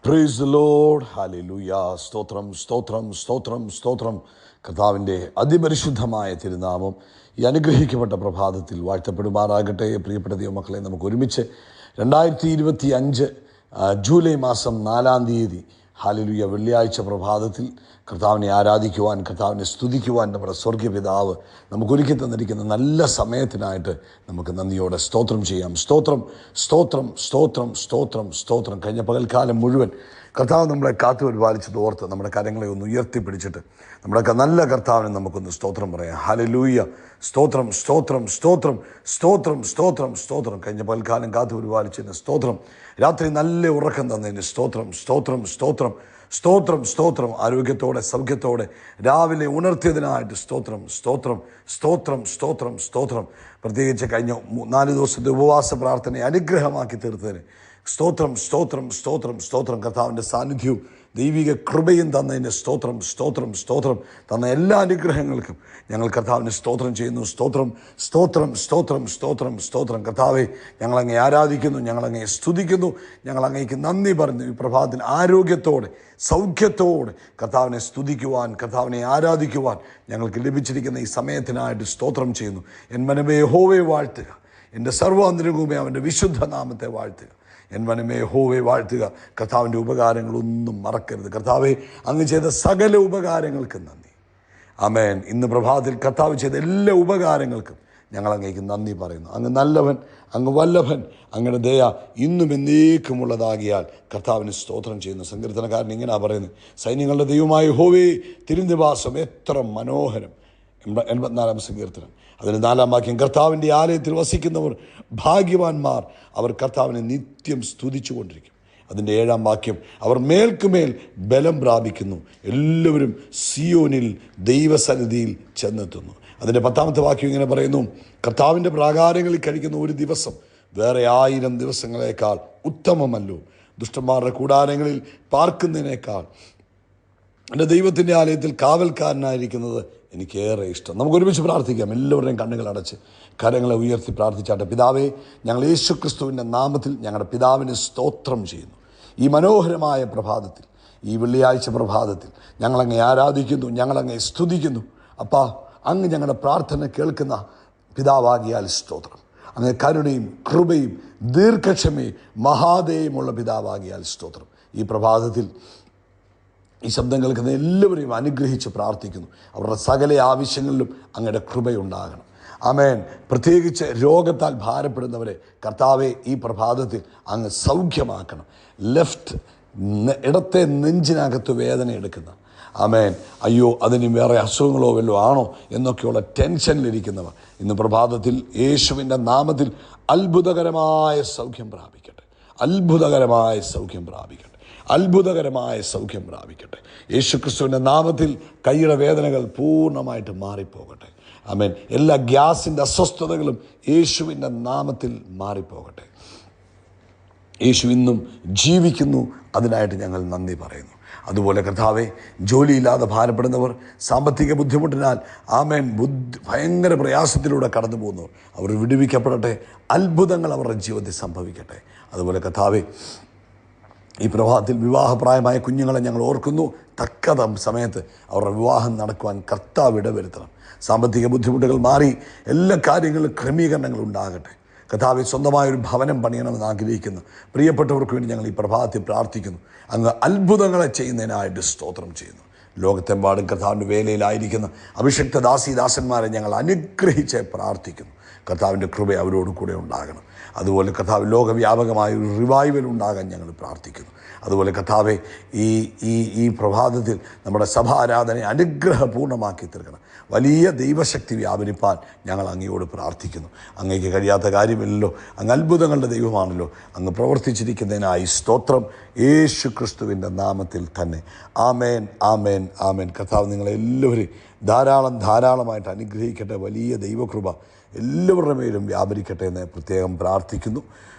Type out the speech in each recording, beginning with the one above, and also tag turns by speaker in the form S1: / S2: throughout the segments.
S1: Praise the Lord. Hallelujah. സ്തോത്രം സ്തോത്രം സ്തോത്രം സ്തോത്രം. കർത്താവിൻ്റെ അതിപരിശുദ്ധമായ തിരുനാമം ഈ അനുഗ്രഹിക്കപ്പെട്ട പ്രഭാതത്തിൽ വാഴ്ത്തപ്പെടുമാറാകട്ടെ. പ്രിയപ്പെട്ട ദൈവമക്കളെ, നമുക്ക് ഒരുമിച്ച് 2025 ജൂലൈ മാസം 4-ാം തീയതി ഹല്ലേലൂയ വെള്ളിയാഴ്ച പ്രഭാതത്തിൽ കർത്താവിനെ ആരാധിക്കുവാൻ, കർത്താവിനെ സ്തുതിക്കുവാൻ നമ്മുടെ സ്വർഗീയ പിതാവ് നമുക്കൊരുക്കി തന്നിരിക്കുന്ന നല്ല സമയത്തിനായിട്ട് നമുക്ക് നന്ദിയോടെ സ്തോത്രം ചെയ്യാം. സ്തോത്രം സ്തോത്രം സ്തോത്രം സ്തോത്രം സ്തോത്രം. കഴിഞ്ഞ പകൽക്കാലം മുഴുവൻ കർത്താവ് നമ്മളെ കാത്തു പരിപാലിച്ചത് ഓർത്ത് നമ്മുടെ കരങ്ങളെ ഒന്ന് ഉയർത്തിപ്പിടിച്ചിട്ട് നമ്മുടെ നല്ല കർത്താവിനെ നമുക്കൊന്ന് സ്തോത്രം പറയാം. ഹല്ലേലൂയ. സ്തോത്രം സ്തോത്രം സ്തോത്രം സ്തോത്രം സ്തോത്രം സ്തോത്രം. കഴിഞ്ഞ പകൽക്കാലം കാത്തു പരിപാലിച്ചതിന് സ്തോത്രം. രാത്രി നല്ല ഉറക്കം തന്നതിന് സ്തോത്രം സ്തോത്രം സ്തോത്രം സ്തോത്രം സ്തോത്രം. ആരോഗ്യത്തോടെ സൗഖ്യത്തോടെ രാവിലെ ഉണർത്തിയതിനായിട്ട് സ്തോത്രം സ്തോത്രം സ്തോത്രം സ്തോത്രം സ്തോത്രം. പ്രത്യേകിച്ച് കഴിഞ്ഞ 4 ദിവസത്തെ ഉപവാസ പ്രാർത്ഥനയെ അനുഗ്രഹമാക്കി തീർത്തതിന് സ്തോത്രം സ്തോത്രം സ്തോത്രം സ്തോത്രം. കർത്താവിൻ്റെ സാന്നിധ്യവും ദൈവിക കൃപയും തന്നതിന് സ്തോത്രം സ്തോത്രം സ്തോത്രം. തന്ന എല്ലാ അനുഗ്രഹങ്ങൾക്കും ഞങ്ങൾ കർത്താവിന് സ്തോത്രം ചെയ്യുന്നു. സ്തോത്രം സ്തോത്രം സ്തോത്രം സ്തോത്രം സ്തോത്രം. കർത്താവെ, ഞങ്ങളങ്ങേ ആരാധിക്കുന്നു, ഞങ്ങളങ്ങേ സ്തുതിക്കുന്നു, ഞങ്ങളങ്ങേക്ക് നന്ദി പറഞ്ഞു. ഈ പ്രഭാതത്തിന് ആരോഗ്യത്തോടെ സൗഖ്യത്തോടെ കർത്താവിനെ സ്തുതിക്കുവാൻ, കർത്താവിനെ ആരാധിക്കുവാൻ ഞങ്ങൾക്ക് ലഭിച്ചിരിക്കുന്ന ഈ സമയത്തിനായിട്ട് സ്തോത്രം ചെയ്യുന്നു. എൻ മനമേ യഹോവയെ വാഴ്ത്തുക, എൻ്റെ സർവ്വാന്തരംഗവുമേ അവൻ്റെ വിശുദ്ധ നാമത്തെ വാഴ്ത്തുക. എൻ മനമേ യഹോവയെ വാഴ്ത്തുക. കർത്താവിൻ്റെ ഉപകാരങ്ങളൊന്നും മറക്കരുത്. കർത്താവെ, അങ്ങ് ചെയ്ത സകല ഉപകാരങ്ങൾക്ക് നന്ദി. ആമേൻ. ഇന്ന് പ്രഭാതത്തിൽ കർത്താവ് ചെയ്ത എല്ലാ ഉപകാരങ്ങൾക്കും ഞങ്ങൾ അങ്ങേക്ക് നന്ദി പറയുന്നു. അങ്ങ് നല്ലവൻ, അങ്ങ് വല്ലഭൻ, അങ്ങയുടെ ദയ ഇന്നും എന്നേക്കുമുള്ളതാകിയാൽ കർത്താവിന് സ്തോത്രം ചെയ്യുന്നു. സങ്കീർത്തനക്കാരൻ ഇങ്ങനെ പറയുന്നത്, സൈന്യങ്ങളുടെ ദൈവമായ യഹോവേ, തിരുനിവാസം എത്ര മനോഹരം. 84-ാം സങ്കീർത്തനം അതിന് 4-ാം വാക്യം, കർത്താവിൻ്റെ ആലയത്തിൽ വസിക്കുന്നവർ ഭാഗ്യവാന്മാർ, അവർ കർത്താവിനെ നിത്യം സ്തുതിച്ചു കൊണ്ടിരിക്കും. അതിൻ്റെ 7-ാം വാക്യം, അവർ മേൽക്കുമേൽ ബലം പ്രാപിക്കുന്നു, എല്ലാവരും സിയോനിൽ ദൈവസന്നിധിയിൽ ചെന്നെത്തുന്നു. അതിൻ്റെ 10-ാമത്തെ വാക്യം ഇങ്ങനെ പറയുന്നു, കർത്താവിൻ്റെ പ്രാകാരങ്ങളിൽ കഴിക്കുന്ന ഒരു ദിവസം വേറെ 1000 ദിവസങ്ങളേക്കാൾ ഉത്തമമല്ലോ. ദുഷ്ടന്മാരുടെ കൂടാരങ്ങളിൽ പാർക്കുന്നതിനേക്കാൾ എൻ്റെ ദൈവത്തിൻ്റെ ആലയത്തിൽ കാവൽക്കാരനായിരിക്കുന്നത് എനിക്കേറെ ഇഷ്ടം. നമുക്ക് ഒരുമിച്ച് പ്രാർത്ഥിക്കാം. എല്ലാവരുടെയും കണ്ണുകൾ അടച്ച് കരങ്ങളെ ഉയർത്തി പ്രാർത്ഥിച്ചാട്ടെ. പിതാവേ, ഞങ്ങൾ യേശുക്രിസ്തുവിൻ്റെ നാമത്തിൽ ഞങ്ങളുടെ പിതാവിന് സ്തോത്രം ചെയ്യുന്നു. ഈ മനോഹരമായ പ്രഭാതത്തിൽ, ഈ വെള്ളിയാഴ്ച പ്രഭാതത്തിൽ ഞങ്ങളങ്ങേ ആരാധിക്കുന്നു, ഞങ്ങളങ്ങേ സ്തുതിക്കുന്നു. അപ്പാ, അങ്ങ് ഞങ്ങളുടെ പ്രാർത്ഥന കേൾക്കുന്ന പിതാവാകിയാൽ സ്തോത്രം. അങ്ങ് കരുണയും കൃപയും ദീർഘക്ഷമയും മഹാദയമുള്ള പിതാവാകിയാൽ സ്തോത്രം. ഈ പ്രഭാതത്തിൽ ഈ ശബ്ദം കേൾക്കുന്ന എല്ലാവരെയും അനുഗ്രഹിച്ച് പ്രാർത്ഥിക്കുന്നു. അവരുടെ സകല ആവശ്യങ്ങളിലും അങ്ങയുടെ കൃപയുണ്ടാകണം. ആമേൻ. പ്രത്യേകിച്ച് രോഗത്താൽ ഭാരപ്പെടുന്നവരെ കർത്താവെ, ഈ പ്രഭാതത്തിൽ അങ്ങ് സൗഖ്യമാക്കണം. ഇടത്തെ നെഞ്ചിനകത്ത് വേദന എടുക്കുന്ന, ആമേൻ, അയ്യോ അതിന് വേറെ അസുഖങ്ങളോ വല്ലതും ആണോ എന്നൊക്കെയുള്ള ടെൻഷനിലിരിക്കുന്നവർ ഇന്ന് പ്രഭാതത്തിൽ യേശുവിൻ്റെ നാമത്തിൽ അത്ഭുതകരമായ സൗഖ്യം പ്രാപിക്കട്ടെ. അത്ഭുതകരമായ സൗഖ്യം പ്രാപിക്കട്ടെ. അത്ഭുതകരമായ സൗഖ്യം പ്രാപിക്കട്ടെ. യേശുക്രിസ്തുവിൻ്റെ നാമത്തിൽ കൈയുടെ വേദനകൾ പൂർണ്ണമായിട്ട് മാറിപ്പോകട്ടെ. ആമേൻ. എല്ലാ ഗ്യാസിൻ്റെ അസ്വസ്ഥതകളും യേശുവിൻ്റെ നാമത്തിൽ മാറിപ്പോകട്ടെ. യേശു ഇന്നും ജീവിക്കുന്നു. അതിനായിട്ട് ഞങ്ങൾ നന്ദി പറയുന്നു. അതുപോലെ കർത്താവെ, ജോലിയില്ലാതെ ഭാരപ്പെടുന്നവർ, സാമ്പത്തിക ബുദ്ധിമുട്ടിനാൽ ആമേൻ ഭയങ്കര പ്രയാസത്തിലൂടെ കടന്നു പോകുന്നവർ, അവർ വിടുവിക്കപ്പെടട്ടെ. അത്ഭുതങ്ങൾ അവരുടെ ജീവിതത്തിൽ സംഭവിക്കട്ടെ. അതുപോലെ കർത്താവെ, ഈ പ്രഭാതത്തിൽ വിവാഹപ്രായമായ കുഞ്ഞുങ്ങളെ ഞങ്ങൾ ഓർക്കുന്നു. തക്ക സമയത്ത് അവരുടെ വിവാഹം നടക്കുവാൻ കർത്താവ് ഇടവരുത്തണം. സാമ്പത്തിക ബുദ്ധിമുട്ടുകൾ മാറി എല്ലാ കാര്യങ്ങളിലും ക്രമീകരണങ്ങൾ ഉണ്ടാകട്ടെ. കർത്താവെ, സ്വന്തമായൊരു ഭവനം പണിയണമെന്ന് ആഗ്രഹിക്കുന്നു പ്രിയപ്പെട്ടവർക്ക് വേണ്ടി ഞങ്ങൾ ഈ പ്രഭാതത്തിൽ പ്രാർത്ഥിക്കുന്നു. അങ്ങ് അത്ഭുതങ്ങളെ ചെയ്യുന്നതിനായിട്ട് സ്തോത്രം ചെയ്യുന്നു. ലോകത്തെമ്പാടും കർത്താവിൻ്റെ വേലയിലായിരിക്കുന്ന അഭിഷിക്ത ദാസന്മാരെ ഞങ്ങൾ അനുഗ്രഹിച്ച് പ്രാർത്ഥിക്കുന്നു. കർത്താവിൻ്റെ കൃപ അവരോട് കൂടെ ഉണ്ടാകണം. അതുപോലെ കർത്താവ്, ലോകവ്യാപകമായ ഒരു റിവൈവൽ ഉണ്ടാകാൻ ഞങ്ങൾ പ്രാർത്ഥിക്കുന്നു. അതുപോലെ കർത്താവെ, ഈ പ്രഭാതത്തിൽ നമ്മുടെ സഭാരാധനയെ അനുഗ്രഹപൂർണ്ണമാക്കി തീർക്കണം. വലിയ ദൈവശക്തി വ്യാപരിപ്പാൻ ഞങ്ങൾ അങ്ങയോട് പ്രാർത്ഥിക്കുന്നു. അങ്ങേക്ക് കഴിയാത്ത കാര്യമില്ലല്ലോ. അങ്ങ് അത്ഭുതങ്ങളുടെ ദൈവമാണല്ലോ. അങ്ങ് പ്രവർത്തിച്ചിരിക്കുന്നതിനായി സ്തോത്രം. യേശു ക്രിസ്തുവിൻ്റെ നാമത്തിൽ തന്നെ. ആമേൻ ആമേൻ ആമേൻ. കർത്താവ് നിങ്ങളെല്ലാവരും ധാരാളമായിട്ട് അനുഗ്രഹിക്കട്ടെ. വലിയ ദൈവകൃപ എല്ലാവരുടെ മേലും വ്യാപരിക്കട്ടെ എന്ന് പ്രത്യേകം പ്രാർത്ഥിക്കുന്നു.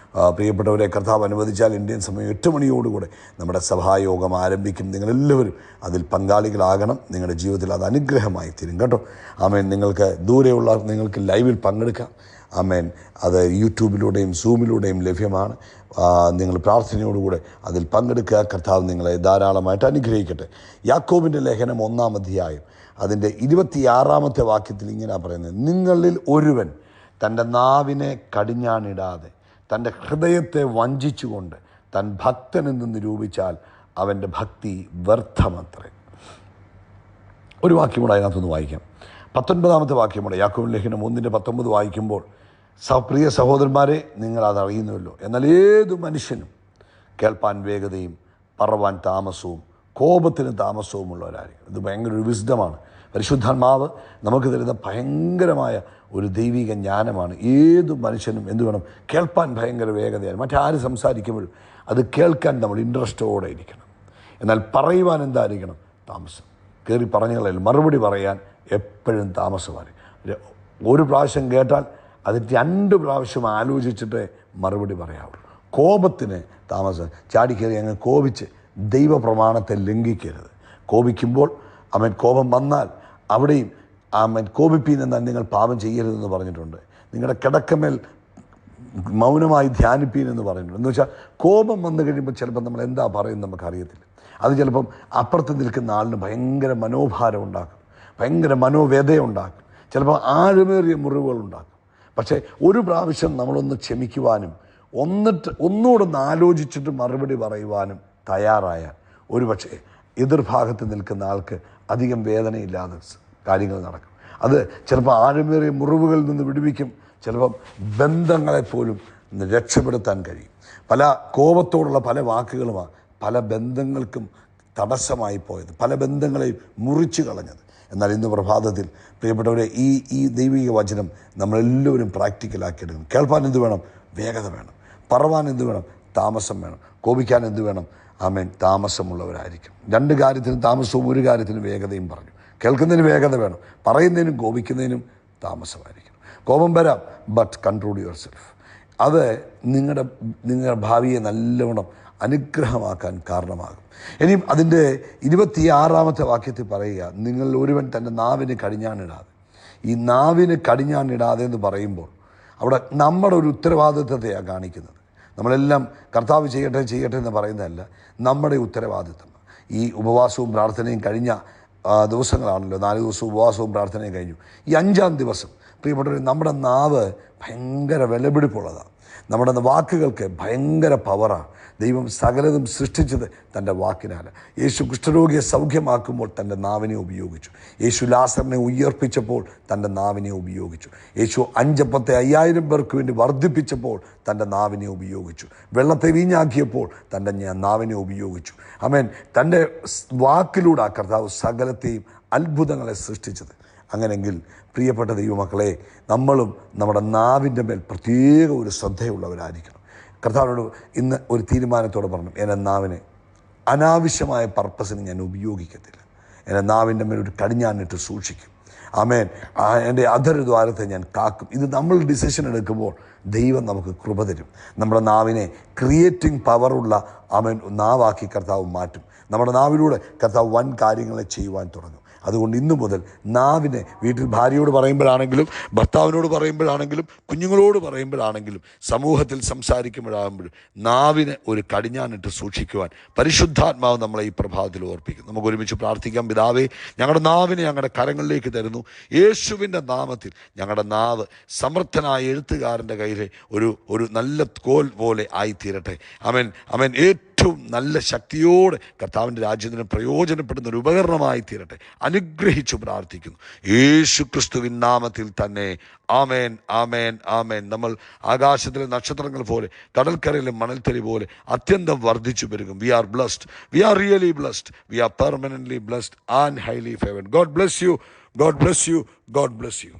S1: പ്രിയപ്പെട്ടവരെ, കർത്താവ് അനുവദിച്ചാൽ ഇന്ത്യൻ സമയം 8 മണിയോടുകൂടെ നമ്മുടെ സഭായോഗം ആരംഭിക്കും. നിങ്ങളെല്ലാവരും അതിൽ പങ്കാളികളാകണം. നിങ്ങളുടെ ജീവിതത്തിൽ അത് അനുഗ്രഹമായി തീരും കേട്ടോ. ആമേൻ. നിങ്ങൾക്ക് ദൂരെയുള്ള നിങ്ങൾക്ക് ലൈവിൽ പങ്കെടുക്കാം. ആമേൻ. അത് യൂട്യൂബിലൂടെയും സൂമിലൂടെയും ലഭ്യമാണ്. നിങ്ങൾ പ്രാർത്ഥനയോടുകൂടെ അതിൽ പങ്കെടുക്കുക. കർത്താവ് നിങ്ങളെ ധാരാളമായിട്ട് അനുഗ്രഹിക്കട്ടെ. യാക്കോബിൻ്റെ ലേഖനം 1-ാം അധ്യായം അതിൻ്റെ 26-ാമത്തെ വാക്യത്തിൽ ഇങ്ങനെ പറയുന്നത്: നിങ്ങളിൽ ഒരുവൻ തൻ്റെ നാവിനെ കടിഞ്ഞാണിടാതെ തൻ്റെ ഹൃദയത്തെ വഞ്ചിച്ചുകൊണ്ട് താൻ ഭക്തനെന്ന് നിരൂപിച്ചാൽ അവൻ്റെ ഭക്തി വ്യർത്ഥമത്രേ. ഒരു വാക്യം കൂടെ അതിനകത്തൊന്ന് വായിക്കാം. 19-ാമത്തെ വാക്യം കൂടെ യാക്കോബ് ലേഖനം 1:19 വായിക്കുമ്പോൾ, പ്രിയ സഹോദരന്മാരെ, നിങ്ങളത് അറിയുന്നുവല്ലോ, എന്നാൽ ഏതു മനുഷ്യനും കേൾപ്പാൻ വേഗതയും പറവാൻ താമസവും കോപത്തിന് താമസവും ഉള്ളവരായിരിക്കും. ഇത് ഭയങ്കര ഒരു വിസ്ഡമാണ്. പരിശുദ്ധാത്മാവ് നമുക്ക് തരുന്ന ഭയങ്കരമായ ഒരു ദൈവിക ജ്ഞാനമാണ്. ഏതു മനുഷ്യനും എന്ത് വേണം? കേൾപ്പാൻ ഭയങ്കര വേഗതയാണ്. മറ്റാര് സംസാരിക്കുമ്പോഴും അത് കേൾക്കാൻ നമ്മൾ ഇൻട്രസ്റ്റോടെ ഇരിക്കണം. എന്നാൽ പറയുവാൻ എന്തായിരിക്കണം? താമസം. കയറി പറഞ്ഞു കളയൽ. മറുപടി പറയാൻ എപ്പോഴും താമസമാണ്. ഒരു പ്രാവശ്യം കേട്ടാൽ അത് 2 പ്രാവശ്യം ആലോചിച്ചിട്ട് മറുപടി പറയാവുള്ളൂ. കോപത്തിന് താമസം. ചാടിക്കയറി അങ്ങ് കോപിച്ച് ദൈവപ്രമാണത്തെ ലംഘിക്കരുത്. കോപിക്കുമ്പോൾ കോപം വന്നാൽ അവിടെയും കോപിപ്പീൻ എന്നാൽ നിങ്ങൾ പാപം ചെയ്യരുതെന്ന് പറഞ്ഞിട്ടുണ്ട്. നിങ്ങളുടെ കിടക്കമേൽ മൗനമായി ധ്യാനിപ്പീൻ എന്ന് പറഞ്ഞിട്ടുണ്ട്. എന്ന് വെച്ചാൽ കോപം വന്നു കഴിയുമ്പോൾ ചിലപ്പോൾ നമ്മൾ എന്താ പറയുന്നത് നമുക്കറിയത്തില്ല. അത് ചിലപ്പം അപ്പുറത്ത് നിൽക്കുന്ന ആളിന് ഭയങ്കര മനോഭാരം ഉണ്ടാക്കും, ഭയങ്കര മനോവേദയുണ്ടാക്കും, ചിലപ്പോൾ ആഴമേറിയ മുറിവുകൾ ഉണ്ടാക്കും. പക്ഷേ ഒരു പ്രാവശ്യം നമ്മളൊന്ന് ക്ഷമിക്കുവാനും ഒന്നുകൂടെ ആലോചിച്ചിട്ട് മറുപടി പറയുവാനും തയ്യാറായാൽ ഒരുപക്ഷെ എതിർഭാഗത്ത് നിൽക്കുന്ന ആൾക്ക് അധികം വേദനയില്ലാതെ കാര്യങ്ങൾ നടക്കും. അത് ചിലപ്പോൾ ആഴമേറിയ മുറിവുകളിൽ നിന്ന് വിടുവിക്കും. ചിലപ്പം ബന്ധങ്ങളെപ്പോലും രക്ഷപ്പെടുത്താൻ കഴിയും. പല കോപത്തോടുള്ള പല വാക്കുകളുമാണ് പല ബന്ധങ്ങൾക്കും തടസ്സമായി പോയത്, പല ബന്ധങ്ങളെയും മുറിച്ചു കളഞ്ഞത്. എന്നാൽ ഇന്ന് പ്രഭാതത്തിൽ പ്രിയപ്പെട്ടവരെ, ഈ ദൈവിക വചനം നമ്മളെല്ലാവരും പ്രാക്ടിക്കലാക്കിയെടുക്കണം. കേൾപ്പാൻ എന്ത് വേണം? വേഗത വേണം. പറവാൻ എന്ത് വേണം? താമസം വേണം. കോപിക്കാൻ എന്ത് വേണം? താമസമുള്ളവരായിരിക്കും. 2 കാര്യത്തിനും താമസവും 1 കാര്യത്തിനും വേഗതയും പറഞ്ഞു. കേൾക്കുന്നതിന് വേഗത വേണം, പറയുന്നതിനും കോപിക്കുന്നതിനും താമസമായിരിക്കണം. കോപം വരാം, ബട്ട് കൺട്രോൾ യുവർ സെൽഫ്. അത് നിങ്ങളുടെ ഭാവിയെ നല്ലവണ്ണം അനുഗ്രഹമാക്കാൻ കാരണമാകും. ഇനിയും അതിൻ്റെ 26-ാമത്തെ വാക്യത്തിൽ പറയുക, നിങ്ങൾ ഒരുവൻ തൻ്റെ നാവിന് കടിഞ്ഞാണിടാതെ. ഈ നാവിന് കടിഞ്ഞാണിടാതെ എന്ന് പറയുമ്പോൾ അവിടെ നമ്മുടെ ഒരു ഉത്തരവാദിത്വത്തെയാണ് കാണിക്കുന്നത്. നമ്മളെല്ലാം കർത്താവ് ചെയ്യട്ടെ എന്ന് പറയുന്നതല്ല, നമ്മുടെ ഉത്തരവാദിത്വം. ഈ ഉപവാസവും പ്രാർത്ഥനയും കഴിഞ്ഞ ദിവസങ്ങളാണല്ലോ. 4 ദിവസവും ഉപവാസവും പ്രാർത്ഥനയും കഴിഞ്ഞു. ഈ 5-ാം ദിവസം പ്രിയപ്പെട്ടവർ, നമ്മുടെ നാവ് ഭയങ്കര വിലപിടിപ്പുള്ളതാണ്. നമ്മുടെ വാക്കുകൾക്ക് ഭയങ്കര പവറാണ്. ദൈവം സകലതും സൃഷ്ടിച്ചത് തൻ്റെ വാക്കിനാൽ. യേശു കുഷ്ഠരോഗിയെ സൗഖ്യമാക്കുമ്പോൾ തൻ്റെ നാവിനെ ഉപയോഗിച്ചു. യേശു ലാസറിനെ ഉയർപ്പിച്ചപ്പോൾ തൻ്റെ നാവിനെ ഉപയോഗിച്ചു. യേശു 5 അപ്പത്തെ 5000 പേർക്ക് വേണ്ടി വർദ്ധിപ്പിച്ചപ്പോൾ തൻ്റെ നാവിനെ ഉപയോഗിച്ചു. വെള്ളത്തെ വീഞ്ഞാക്കിയപ്പോൾ തൻ്റെ നാവിനെ ഉപയോഗിച്ചു. ആമേൻ. തൻ്റെ വാക്കിലൂടെ ആ കർത്താവ് സകലത്തെയും അത്ഭുതങ്ങളെ സൃഷ്ടിച്ചത്. അങ്ങനെങ്കിൽ പ്രിയപ്പെട്ട ദൈവമക്കളെ, നമ്മളും നമ്മുടെ നാവിൻ്റെ മേൽ പ്രത്യേക ഒരു ശ്രദ്ധയുള്ളവരായിരിക്കണം. കർത്താവിനോട് ഇന്ന് ഒരു തീരുമാനത്തോടെ പറഞ്ഞു, എൻ്റെ നാവിനെ അനാവശ്യമായ പർപ്പസിന് ഞാൻ ഉപയോഗിക്കത്തില്ല. എൻ്റെ നാവിൻ്റെ മേൽ ഒരു കടിഞ്ഞാണിട്ട് സൂക്ഷിക്കും. ആമേൻ. എൻ്റെ അധരദ്വാരത്തെ ഞാൻ കാക്കും. ഇത് നമ്മൾ ഡിസിഷൻ എടുക്കുമ്പോൾ ദൈവം നമുക്ക് കൃപ തരും. നമ്മുടെ നാവിനെ ക്രിയേറ്റിംഗ് പവറുള്ള നാവാക്കി കർത്താവ് മാറ്റും. നമ്മുടെ നാവിലൂടെ കർത്താവ് വൻ കാര്യങ്ങളെ ചെയ്യുവാൻ തുടങ്ങും. അതുകൊണ്ട് ഇന്നു മുതൽ നാവിനെ വീട്ടിൽ ഭാര്യയോട് പറയുമ്പോഴാണെങ്കിലും, ഭർത്താവിനോട് പറയുമ്പോഴാണെങ്കിലും, കുഞ്ഞുങ്ങളോട് പറയുമ്പോഴാണെങ്കിലും, സമൂഹത്തിൽ സംസാരിക്കുമ്പോഴാകുമ്പോഴും നാവിനെ ഒരു കടിഞ്ഞാണിട്ട് സൂക്ഷിക്കുവാൻ പരിശുദ്ധാത്മാവ് നമ്മളെ ഈ പ്രഭാതത്തിൽ ഓർപ്പിക്കും. നമുക്ക് ഒരുമിച്ച് പ്രാർത്ഥിക്കാം. പിതാവേ, ഞങ്ങളുടെ നാവിനെ ഞങ്ങളുടെ കരങ്ങളിലേക്ക് തരുന്നു. യേശുവിൻ്റെ നാമത്തിൽ ഞങ്ങളുടെ നാവ് സമർത്ഥനായ എഴുത്തുകാരൻ്റെ കയ്യിലെ ഒരു നല്ല കോൽ പോലെ ആയിത്തീരട്ടെ. ആമേൻ, ആമേൻ. ഏറ്റവും നല്ല ശക്തിയോടെ കർത്താവിൻ്റെ രാജ്യത്തിന് പ്രയോജനപ്പെടുന്ന ഒരു ഉപകരണമായി തീരട്ടെ. അനുഗ്രഹിച്ചു പ്രാർത്ഥിക്കുന്നു യേശു ക്രിസ്തുവിൻ നാമത്തിൽ തന്നെ. ആമേൻ, ആമേൻ, ആമേൻ. നമ്മൾ ആകാശത്തിലെ നക്ഷത്രങ്ങൾ പോലെ, കടൽക്കരയിലെ മണൽത്തരി പോലെ അത്യന്തം വർദ്ധിച്ചു പെരുകും. We are blessed. We are really blessed. We are permanently blessed and highly favoured. God bless you. God bless you. God bless U.